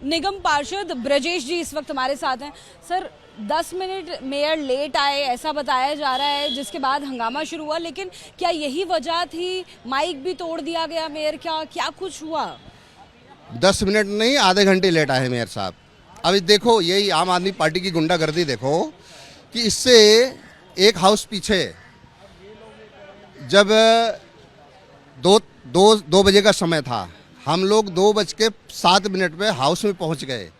निगम पार्षद ब्रजेश जी इस वक्त हमारे साथ हैं। सर 10 मिनट मेयर लेट आए ऐसा बताया जा रहा है, जिसके बाद हंगामा शुरू हुआ, लेकिन क्या यही वजह थी? माइक भी तोड़ दिया गया मेयर का, क्या कुछ हुआ? 10 मिनट नहीं, आधे घंटे लेट आए मेयर साहब। अभी देखो यही आम आदमी पार्टी की गुंडागर्दी देखो कि इससे एक हाउस पीछे जब दो बजे का समय था, हम लोग 2:07 पे हाउस में पहुंच गए।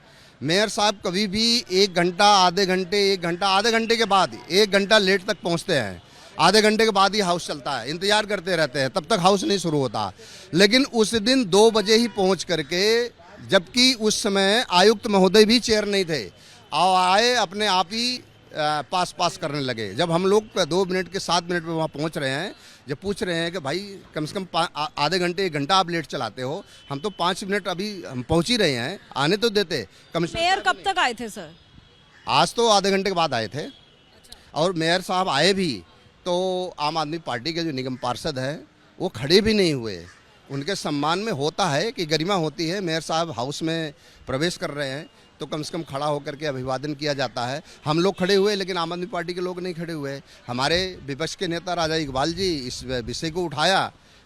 मेयर साहब कभी भी 1 घंटा आधे घंटे के बाद 1 घंटा लेट तक पहुंचते हैं। आधे घंटे के बाद ही हाउस चलता है, इंतजार करते रहते हैं, तब तक हाउस नहीं शुरू होता। लेकिन उस दिन 2 बजे ही पहुंच करके, जबकि उस समय आयुक्त महोदय भी चेयर नहीं थे, आए अपने आप ही पास करने लगे। जब हम लोग 2 मिनट के 7 मिनट पे वहाँ पहुँच रहे हैं, जब पूछ रहे हैं कि भाई कम से कम आधे घंटे 1 घंटा आप लेट चलाते हो, हम तो 5 मिनट अभी हम पहुँच ही रहे हैं, आने तो देते। मेयर कब तक आए थे सर? आज तो आधे घंटे के बाद आए थे। और मेयर साहब आए भी तो आम आदमी पार्टी के जो निगम पार्षद हैं वो खड़े भी नहीं हुए। उनके सम्मान में होता है कि गरिमा होती है, मेयर साहब हाउस में प्रवेश कर रहे हैं तो कम से कम खड़ा होकर के अभिवादन किया जाता है। हम लोग खड़े हुए, लेकिन आम आदमी पार्टी के लोग नहीं खड़े हुए। हमारे विपक्ष के नेता राजा इकबाल जी इस विषय को उठाया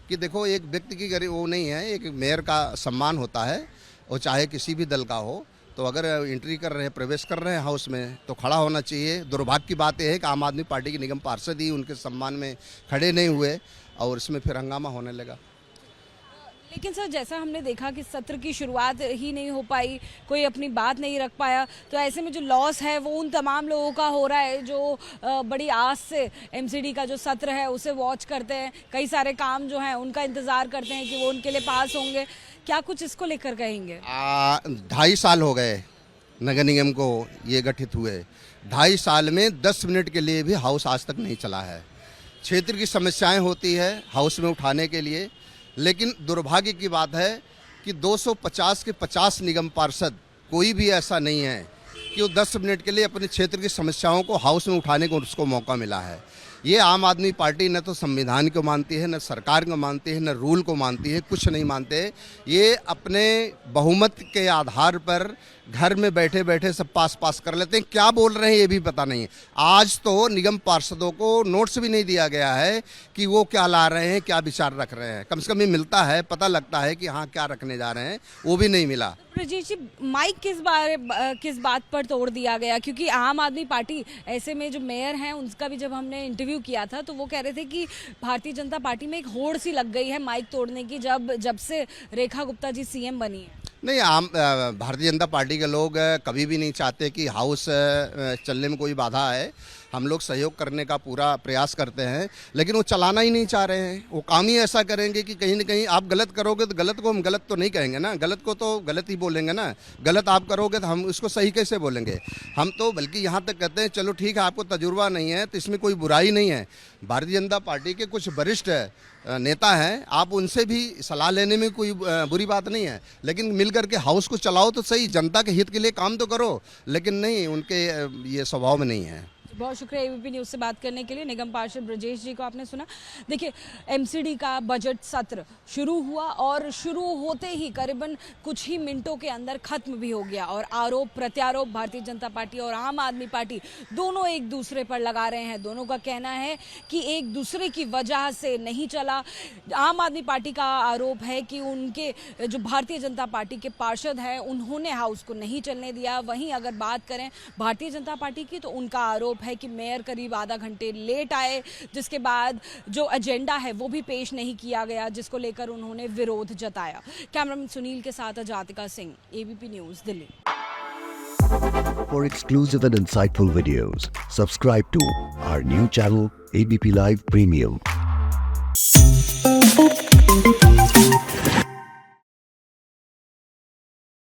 कि देखो एक व्यक्ति की वो नहीं है, एक मेयर का सम्मान होता है, वो चाहे किसी भी दल का हो। तो अगर एंट्री कर रहे हैं, प्रवेश कर रहे हैं हाउस में, तो खड़ा होना चाहिए। दुर्भाग्य की बात यह है कि आम आदमी पार्टी के निगम पार्षद ही उनके सम्मान में खड़े नहीं हुए और इसमें फिर हंगामा होने लगा। लेकिन सर जैसा हमने देखा कि सत्र की शुरुआत ही नहीं हो पाई, कोई अपनी बात नहीं रख पाया, तो ऐसे में जो लॉस है वो उन तमाम लोगों का हो रहा है जो बड़ी आस से एमसीडी का जो सत्र है उसे वॉच करते हैं, कई सारे काम जो हैं उनका इंतज़ार करते हैं कि वो उनके लिए पास होंगे। क्या कुछ इसको लेकर कहेंगे? 2.5 साल हो गए नगर निगम को ये गठित हुए। 2.5 साल में 10 मिनट के लिए भी हाउस आज तक नहीं चला है। क्षेत्र की समस्याएं होती है हाउस में उठाने के लिए, लेकिन दुर्भाग्य की बात है कि 250 के 50 निगम पार्षद कोई भी ऐसा नहीं है कि वो 10 मिनट के लिए अपने क्षेत्र की समस्याओं को हाउस में उठाने को उसको मौका मिला है। ये आम आदमी पार्टी न तो संविधान को मानती है, न सरकार को मानती है, न रूल को मानती है, कुछ नहीं मानते। ये अपने बहुमत के आधार पर घर में बैठे बैठे सब पास कर लेते हैं। क्या बोल रहे हैं ये भी पता नहीं है। आज तो निगम पार्षदों को नोट्स भी नहीं दिया गया है कि वो क्या ला रहे हैं, क्या विचार रख रहे हैं। कम से कम ये मिलता है, पता लगता है कि हाँ क्या रखने जा रहे हैं, वो भी नहीं मिला। ब्रजेश जी, माइक किस बात पर तोड़ दिया गया? क्योंकि आम आदमी पार्टी, ऐसे में जो मेयर हैं उनका भी जब हमने इंटरव्यू किया था तो वो कह रहे थे कि भारतीय जनता पार्टी में एक होड़ सी लग गई है माइक तोड़ने की, जब से रेखा गुप्ता जी सीएम बनी है। नहीं, भारतीय जनता पार्टी के लोग कभी भी नहीं चाहते कि हाउस चलने में कोई बाधा आए। हम लोग सहयोग करने का पूरा प्रयास करते हैं, लेकिन वो चलाना ही नहीं चाह रहे हैं। वो काम ही ऐसा करेंगे कि कहीं ना कहीं आप गलत करोगे तो गलत को हम गलत तो नहीं कहेंगे ना, गलत को तो गलत ही बोलेंगे ना। गलत आप करोगे तो हम उसको सही कैसे बोलेंगे? हम तो बल्कि यहाँ तक कहते हैं चलो ठीक है, आपको तजुर्बा नहीं है तो इसमें कोई बुराई नहीं है। भारतीय जनता पार्टी के कुछ वरिष्ठ नेता हैं, आप उनसे भी सलाह लेने में कोई बुरी बात नहीं है, लेकिन मिल करके हाउस को चलाओ तो सही, जनता के हित के लिए काम तो करो। लेकिन नहीं, उनके ये स्वभाव में नहीं है। बहुत शुक्रिया एबीपी न्यूज़ से बात करने के लिए। निगम पार्षद ब्रजेश जी को आपने सुना। देखिए, एमसीडी का बजट सत्र शुरू हुआ और शुरू होते ही करीबन कुछ ही मिनटों के अंदर खत्म भी हो गया, और आरोप प्रत्यारोप भारतीय जनता पार्टी और आम आदमी पार्टी दोनों एक दूसरे पर लगा रहे हैं। दोनों का कहना है कि एक दूसरे की वजह से नहीं चला। आम आदमी पार्टी का आरोप है कि उनके जो भारतीय जनता पार्टी के पार्षद हैं उन्होंने हाउस को नहीं चलने दिया। वहीं अगर बात करें भारतीय जनता पार्टी की तो उनका आरोप है कि मेयर करीब आधा घंटे लेट आए, जिसके बाद जो एजेंडा है वो भी पेश नहीं किया गया, जिसको लेकर उन्होंने विरोध जताया। कैमरामैन सुनील के साथ Ajatika Singh, ABP news, Delhi. For exclusive and insightful videos, subscribe to our new channel ABP Live Premium.